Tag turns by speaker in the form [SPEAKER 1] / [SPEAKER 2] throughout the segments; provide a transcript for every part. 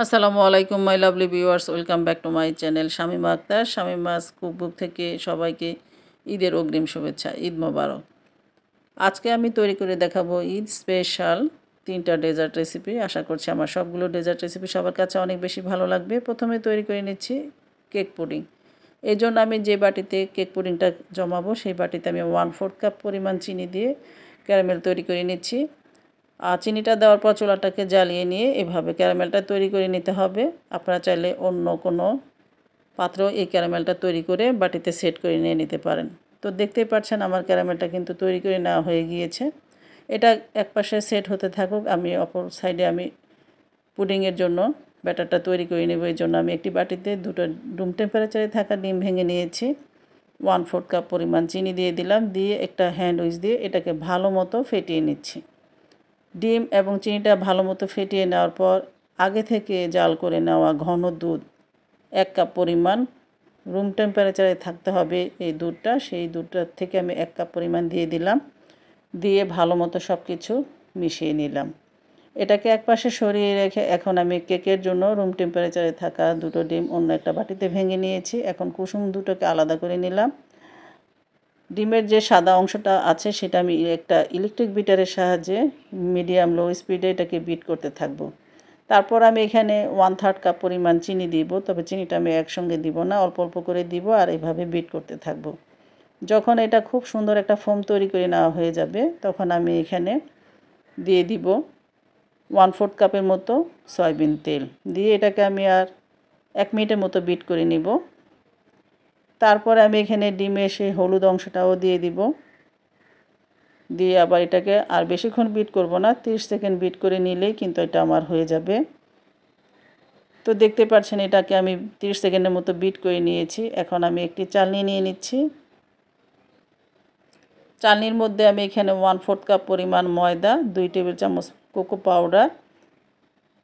[SPEAKER 1] আসসালামু আলাইকুম my lovely viewers, welcome back to my channel Shamima Akter. Shamima's cookbook থেকে সবাইকে ঈদের অগ্রিম শুভেচ্ছা, ঈদ মোবারক। আজকে আমি তৈরি করে দেখাবো ঈদ স্পেশাল 3টা ডেজার্ট রেসিপি। আশা করছি আমার সবগুলো ডেজার্ট রেসিপি সবার কাছে অনেক বেশি ভালো লাগবে। প্রথমে তৈরি করে নিচ্ছি কেক পুডিং। এই জন্য আমি যে বাটিতে কেক পুডিংটা জমাবো সেই বাটিতে আমি 1/4 কাপ পরিমাণ চিনি দিয়ে ক্যারামেল তৈরি করে নিচ্ছি। চিনিটা দেওয়ার পর চুলাটাকে জ্বালিয়ে নিয়ে এভাবে ক্যারামেলটা তৈরি করে নিতে হবে। আপনারা চাইলে অন্য কোনো পাত্র এই ক্যারামেলটা তৈরি করে বাটিতে সেট করে নিয়ে নিতে পারেন। তো দেখতেই পাচ্ছেন আমার ক্যারামেলটা কিন্তু তৈরি করে নেওয়া হয়ে গিয়েছে। এটা একপাশে সেট হতে থাকুক, আমি অপর সাইডে পুডিংয়ের জন্য ব্যাটারটা তৈরি করে নেব। এই জন্য আমি একটি বাটিতে 2টা রুম টেম্পারেচারে থাকা ডিম ভেঙে নিয়েছি। 1/4 কাপ পরিমাণ চিনি দিয়ে দিলাম, দিয়ে একটা হ্যান্ড উইচ দিয়ে এটাকে ভালো মতো ফেটিয়ে নিচ্ছি। ডিম এবং চিনিটা ভালো মতো ফেটিয়ে নেওয়ার পর আগে থেকে জাল করে নেওয়া ঘন দুধ 1 কাপ পরিমাণ, রুম টেম্পারেচারে থাকতে হবে এই দুধটা, সেই দুধটার থেকে আমি 1 কাপ পরিমাণ দিয়ে দিলাম। দিয়ে ভালো মতো সব কিছু মিশিয়ে নিলাম। এটাকে একপাশে সরিয়ে রেখে এখন আমি কেকের জন্য রুম টেম্পারেচারে থাকা 2টো ডিম অন্য একটা বাটিতে ভেঙে নিয়েছি। এখন কুসুম দুটোকে আলাদা করে নিলাম। ডিমের যে সাদা অংশটা আছে সেটা আমি একটা ইলেকট্রিক বিটারের সাহায্যে মিডিয়াম লো স্পিডে এটাকে বিট করতে থাকবো। তারপর আমি এখানে 1/3 কাপ পরিমাণ চিনি দিব, তবে চিনিটা আমি একসঙ্গে দিব না, অল্প অল্প করে দিব আর এভাবে বিট করতে থাকবো। যখন এটা খুব সুন্দর একটা ফোম তৈরি করে নেওয়া হয়ে যাবে তখন আমি এখানে দিয়ে দিব 1/4 কাপের মতো সয়াবিন তেল, দিয়ে এটাকে আমি আর 1 মিনিটের মতো বিট করে নিব। তারপরে আমি এখানে ডিমের সেই হলুদ অংশটাও দিয়ে দিব, দিয়ে আবার এটাকে আর বেশিক্ষণ বিট করব না, 30 সেকেন্ড বিট করে নিলেই কিন্তু এটা আমার হয়ে যাবে। তো দেখতে পাচ্ছেন এটাকে আমি 30 সেকেন্ডের মতো বিট করে নিয়েছি। এখন আমি একটি চালনি নিয়ে নিচ্ছি। চালনির মধ্যে আমি এখানে 1/4 কাপ পরিমাণ ময়দা, 2 টেবিল চামচ কোকো পাউডার,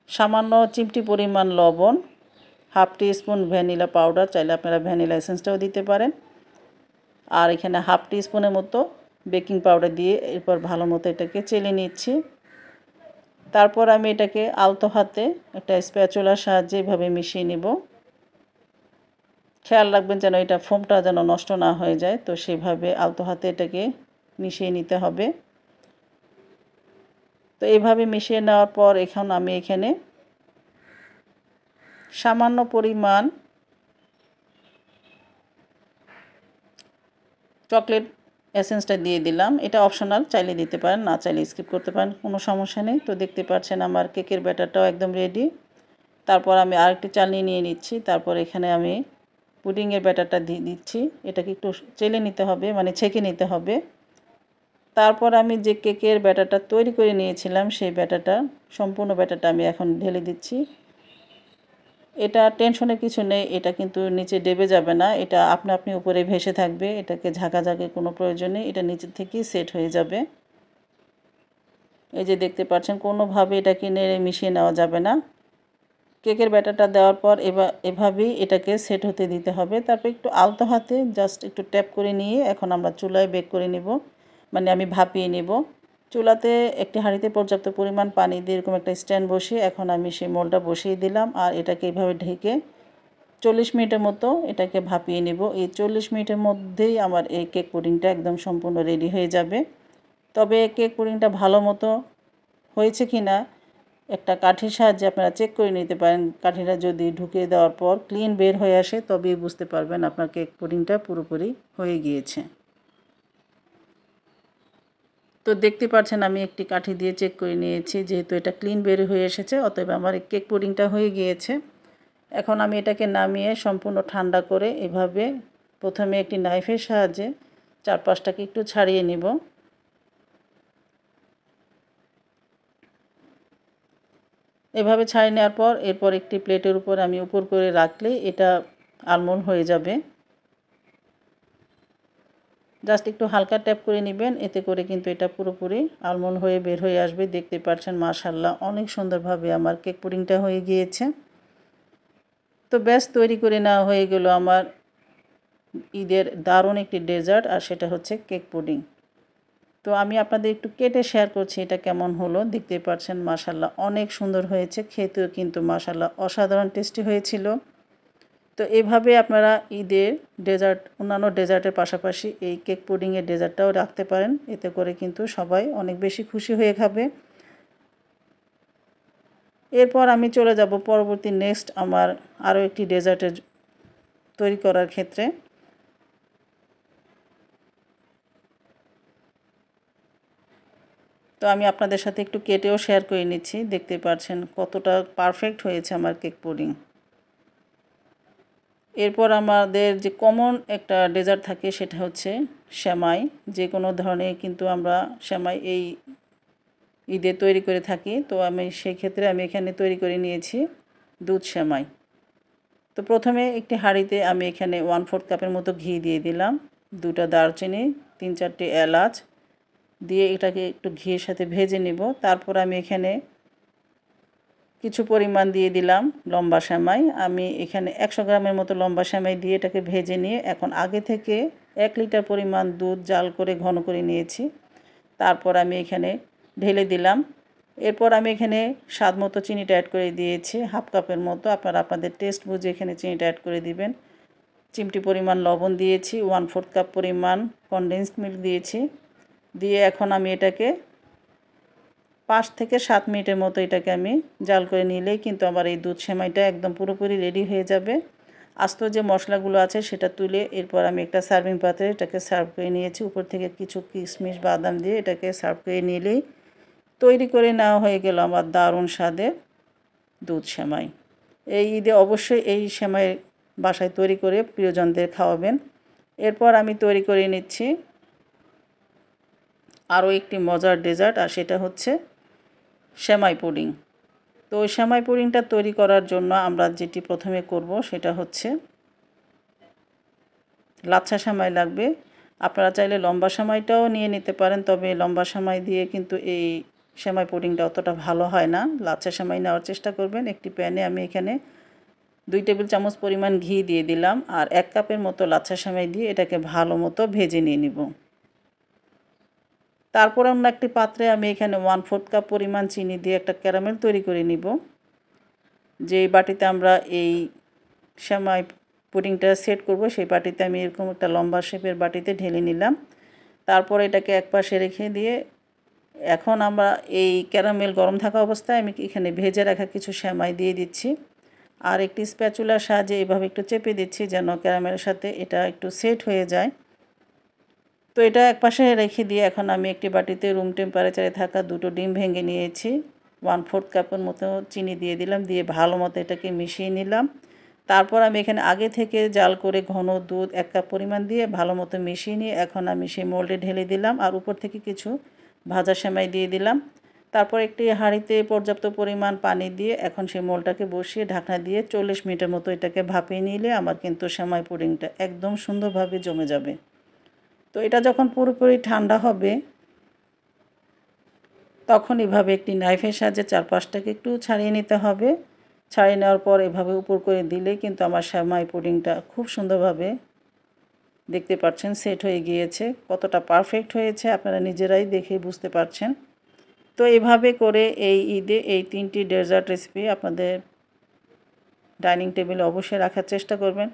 [SPEAKER 1] সামান্য চিমটি পরিমাণ লবণ, হাফ টি স্পুন ভ্যানিলা পাউডার, চাইলে আপনারা ভ্যানিলা এসেন্সটাও দিতে পারেন, আর এখানে হাফ টি স্পুনের মতো বেকিং পাউডার দিয়ে এরপর ভালো মতো এটাকে চেলে নিচ্ছি। তারপর আমি এটাকে আলতো হাতে একটা স্প্যাচুলার সাহায্যে এভাবে মিশিয়ে নিব। খেয়াল রাখবেন যেন এটা ফোমটা যেন নষ্ট না হয়ে যায়, তো সেভাবে আলতো হাতে এটাকে মিশিয়ে নিতে হবে। তো এইভাবে মিশিয়ে নেওয়ার পর এখন আমি এখানে সামান্য পরিমাণ চকলেট এসেন্সটা দিয়ে দিলাম। এটা অপশনাল, চাইলে দিতে পারেন, না চাইলে স্কিপ করতে পারেন, কোনো সমস্যা নেই। তো দেখতে পাচ্ছেন আমার কেকের ব্যাটারটাও একদম রেডি। তারপর আমি আরেকটি চালনি নিয়ে নিচ্ছি। তারপর এখানে আমি পুডিংয়ের ব্যাটারটা দিয়ে দিচ্ছি। এটাকে একটু চেলে নিতে হবে, মানে ছেঁকে নিতে হবে। তারপর আমি যে কেকের ব্যাটারটা তৈরি করে নিয়েছিলাম সেই সম্পূর্ণ ব্যাটারটা আমি এখন ঢেলে দিচ্ছি। এটা টেনশনের কিছু নেই, এটা কিন্তু নিচে ডেবে যাবে না, এটা আপনা আপনি উপরে ভেসে থাকবে। এটাকে ঝাঁকাঝাঁকির কোনো প্রয়োজন নেই, এটা নিচের থেকেই সেট হয়ে যাবে। এই যে দেখতে পাচ্ছেন কোনোভাবে এটাকে নেড়ে মিশিয়ে নেওয়া যাবে না। কেকের ব্যাটারটা দেওয়ার পর এভাবেই এটাকে সেট হতে দিতে হবে। তারপর একটু আলতো হাতে জাস্ট একটু ট্যাপ করে নিয়ে এখন আমরা চুলায় বেক করে নিব, মানে আমি ভাপিয়ে নিব। চুলাতে একটি হাঁড়িতে পর্যাপ্ত পরিমাণ পানি দিয়ে এরকম একটা স্ট্যান্ড বসিয়ে এখন আমি সেই মোলটা বসিয়ে দিলাম আর এটাকে এইভাবে ঢেকে 40 মিনিটের মতো এটাকে ভাপিয়ে নিব। এই 40 মিনিটের মধ্যেই আমার এই কেক পুডিংটা একদম সম্পূর্ণ রেডি হয়ে যাবে। তবে কেক পুডিংটা ভালো মতো হয়েছে কি না একটা কাঠির সাহায্যে আপনারা চেক করে নিতে পারেন। কাঠিটা যদি ঢুকিয়ে দেওয়ার পর ক্লিন বের হয়ে আসে তবেই বুঝতে পারবেন আপনার কেক পুডিংটা পুরোপুরি হয়ে গিয়েছে। তো দেখতে পাচ্ছেন আমি একটি কাঠি দিয়ে চেক করে নিয়েছি, যেহেতু এটা ক্লিন বের হয়ে এসেছে অতএব আমার কেক পুডিংটা হয়ে গিয়েছে। এখন আমি এটাকে নামিয়ে সম্পূর্ণ ঠান্ডা করে এভাবে প্রথমে একটি নাইফের সাহায্যে চারপাশটাকে একটু ছাড়িয়ে নিব। এভাবে ছাড়িয়ে নেওয়ার পর এরপর একটি প্লেটের উপর আমি উপর করে রাখলেই এটা আলমন্ড হয়ে যাবে। জাস্ট একটু হালকা ট্যাপ করে নেবেন, এতে করে কিন্তু এটা পুরোপুরি আলমন্ড হয়ে বের হয়ে আসবে। দেখতে পাচ্ছেন মাশাআল্লাহ অনেক সুন্দরভাবে আমার কেক পুডিংটা হয়ে গিয়েছে। তো ব্যাস তৈরি করে নেওয়া হয়ে গেল আমার ঈদের দারুণ একটি ডেজার্ট, আর সেটা হচ্ছে কেক পুডিং। তো আমি আপনাদের একটু কেটে শেয়ার করছি এটা কেমন হলো। দেখতেই পাচ্ছেন মাশাআল্লাহ অনেক সুন্দর হয়েছে, খেতেও কিন্তু মাশাআল্লাহ অসাধারণ টেস্টি হয়েছিল। তো এভাবে আপনারা ঈদের ডেজার্ট, অন্যান্য ডেজার্টের পাশাপাশি এই কেক পুডিংয়ের ডেজার্টটাও রাখতে পারেন। এতে করে কিন্তু সবাই অনেক বেশি খুশি হয়ে খাবে। এরপর আমি চলে যাব পরবর্তী নেক্সট আমার আরও একটি ডেজার্টের তৈরি করার ক্ষেত্রে। তো আমি আপনাদের সাথে একটু কেটেও শেয়ার করে নিচ্ছি। দেখতে পাচ্ছেন কতটা পারফেক্ট হয়েছে আমার কেক পুডিং। এরপর আমাদের যে কমন একটা ডেজার্ট থাকে সেটা হচ্ছে সেমাই। যে কোনো ধরনের কিন্তু আমরা সেমাই এই ঈদে তৈরি করে থাকি। তো আমি সেই ক্ষেত্রে আমি এখানে তৈরি করে নিয়েছি দুধ সেমাই। তো প্রথমে একটি হাঁড়িতে আমি এখানে 1/4 কাপের মতো ঘি দিয়ে দিলাম, 2টা দারচিনি, 3-4টি এলাচ দিয়ে এটাকে একটু ঘিয়ের সাথে ভেজে নিব। তারপর আমি এখানে কিছু পরিমাণ দিয়ে দিলাম লম্বা সেমাই। আমি এখানে 100 গ্রামের মতো লম্বা সেমাই দিয়ে এটাকে ভেজে নিয়ে এখন আগে থেকে 1 লিটার পরিমাণ দুধ জাল করে ঘন করে নিয়েছি। তারপর আমি এখানে ঢেলে দিলাম। এরপর আমি এখানে স্বাদ মতো চিনিটা অ্যাড করে দিয়েছি 1/2 কাপের মতো। আপনারা আপনাদের টেস্ট বুঝে এখানে চিনিটা অ্যাড করে দিবেন। চিমটি পরিমাণ লবণ দিয়েছি, 1/4 কাপ পরিমাণ কনডেন্সড মিল্ক দিয়েছি। দিয়ে এখন আমি এটাকে 5 থেকে 7 মিনিটের মতো এটাকে আমি জাল করে নিলেই কিন্তু আমার এই দুধ সেমাইটা একদম পুরোপুরি রেডি হয়ে যাবে। আস্ত যে মশলাগুলো আছে সেটা তুলে এরপর আমি একটা সার্ভিং পাত্রে এটাকে সার্ভ করে নিয়েছি। উপর থেকে কিছু কিশমিশ বাদাম দিয়ে এটাকে সার্ভ করে নিলেই তৈরি করে নেওয়া হয়ে গেল আমার দারুণ স্বাদের দুধ সেমাই। এই ঈদে অবশ্যই এই সেমাই বাসায় তৈরি করে প্রিয়জনদের খাওয়াবেন। এরপর আমি তৈরি করে নিচ্ছি আরও একটি মজার ডেজার্ট, আর সেটা হচ্ছে সেমাই পুডিং। তো ওই সেমাই পুডিংটা তৈরি করার জন্য আমরা যেটি প্রথমে করব সেটা হচ্ছে লাচ্ছা সেমাই লাগবে। আপনারা চাইলে লম্বা সেমাইটাও নিয়ে নিতে পারেন, তবে লম্বা সেমাই দিয়ে কিন্তু এই সেমাই পুডিংটা অতটা ভালো হয় না। লাচ্ছা সেমাই নেওয়ার চেষ্টা করবেন। একটি প্যানে আমি এখানে 2 টেবিল চামচ পরিমাণ ঘি দিয়ে দিলাম আর 1 কাপের মতো লাচ্ছা সেমাই দিয়ে এটাকে ভালো মতো ভেজে নিয়ে নিব। তারপর অন্য একটি পাত্রে আমি এখানে 1/4 কাপ পরিমাণ চিনি দিয়ে একটা ক্যারামেল তৈরি করে নিব। যেই বাটিতে আমরা এই সেমাই পুডিংটা সেট করব সেই বাটিতে আমি এরকম একটা লম্বা শেপের বাটিতে ঢেলে নিলাম। তারপর এটাকে একপাশে রেখে দিয়ে এখন আমরা এই ক্যারামেল গরম থাকা অবস্থায় আমি এখানে ভেজে রাখা কিছু সেমাই দিয়ে দিচ্ছি আর একটি স্প্যাচুলার সাহায্যে এভাবে একটু চেপে দিচ্ছি যেন ক্যারামেলের সাথে এটা একটু সেট হয়ে যায়। তো এটা একপাশে রেখে দিয়ে এখন আমি একটি বাটিতে রুম টেম্পারেচারে থাকা 2টো ডিম ভেঙে নিয়েছি, 1/4 কাপের মতো চিনি দিয়ে দিলাম, দিয়ে ভালো মতো এটাকে মিশিয়ে নিলাম। তারপর আমি এখানে আগে থেকে জাল করে ঘন দুধ 1 কাপ পরিমাণ দিয়ে ভালো মতো মিশিয়ে নিয়ে এখন আমি সেই মোল্ডে ঢেলে দিলাম আর উপর থেকে কিছু ভাজা সেমাই দিয়ে দিলাম। তারপর একটি হাঁড়িতে পর্যাপ্ত পরিমাণ পানি দিয়ে এখন সেই মোল্ডটাকে বসিয়ে ঢাকনা দিয়ে 40 মিনিটের মতো এটাকে ভাপিয়ে নিলে আমার কিন্তু সেমাই পুডিংটা একদম সুন্দরভাবে জমে যাবে। তো এটা যখন পুরোপুরি ঠান্ডা হবে তখন এভাবে একটি নাইফের সাহায্যে চারপাশটাকে একটু ছাড়িয়ে নিতে হবে। ছাড়িয়ে নেওয়ার পর এভাবে উপর করে দিলে কিন্তু আমার সেমাই পুডিংটা খুব সুন্দরভাবে দেখতে পাচ্ছেন সেট হয়ে গিয়েছে। কতটা পারফেক্ট হয়েছে আপনারা নিজেরাই দেখে বুঝতে পারছেন। তো এভাবে করে এই ঈদে এই 3টি ডেজার্ট রেসিপি আপনাদের ডাইনিং টেবিলে অবশ্যই রাখার চেষ্টা করবেন।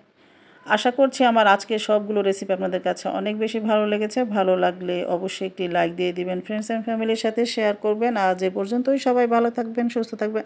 [SPEAKER 1] আশা করছি আমার আজকের সবগুলো রেসিপি আপনাদের কাছে অনেক বেশি ভালো লেগেছে। ভালো লাগলে অবশ্যই একটি লাইক দিয়ে দিবেন, ফ্রেন্ডস অ্যান্ড ফ্যামিলির সাথে শেয়ার করবেন। আজ এ পর্যন্তই, সবাই ভালো থাকবেন, সুস্থ থাকবেন।